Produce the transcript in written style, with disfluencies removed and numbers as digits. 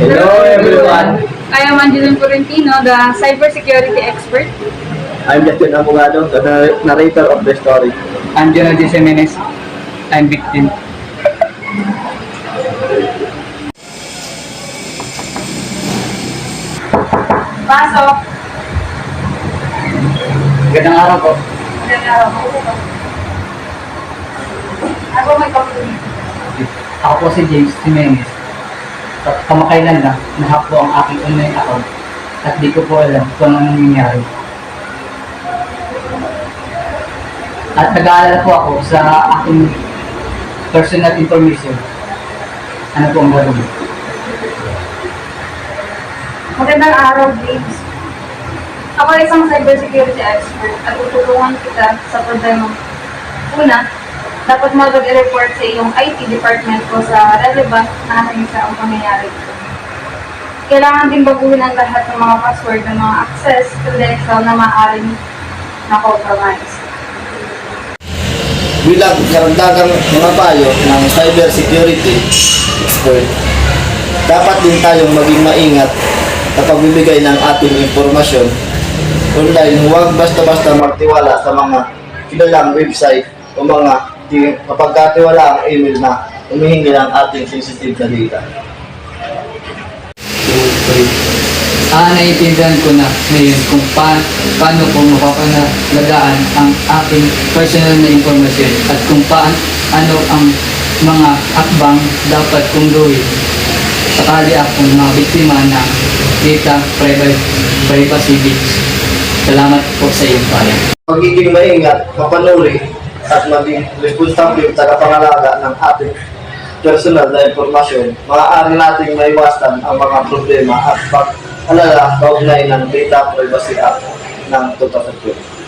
Hello everyone! I am Angeline Correntino, the cybersecurity expert. I'm Justin Abogado, the narrator of the story. I'm Jonah J. Jimenez. I'm victim. Pasok. Magandang araw po. Ako may kapatid. Ako po si James Jimenez. At kamakailan lang, nahack po ang aking online account at di ko po alam kung anong nangyayari. At nag-aalala po ako sa aking personal information. Ano po ang gagawin? Magandang araw, James. Ako ay isang cybersecurity expert at tutulungan kita sa problema. Una, dapat mag-report sa iyong IT department ko sa relevant na ahensya ang pangyayari. Kailangan din baguhin ang lahat ng mga password ng mga access credential na maaaring na-compromise. Bilang karagdagang mga payo ng cybersecurity expert, dapat din tayong maging maingat sa pagbibigay ng ating impormasyon online. Huwag basta-basta magtiwala sa mga kilalang website o mga kapagkatiwala ang email na humihingi ng ating sensitive na data. Naiintindihan ko na ngayon kung paano ko mapapalagaan ang aking personal na informasyon at kung ano ang mga hakbang dapat kong gawin sakali akong mabiktima ng data privacy breach. Salamat po sa iyong payo. Pagiging maingat, mapanuri at maging responsable sa kapangalaga ng ating personal na impormasyon, maaari nating maiwasan ang mga problema at pag-alala kaugnay ng Data Privacy Act ng 2012.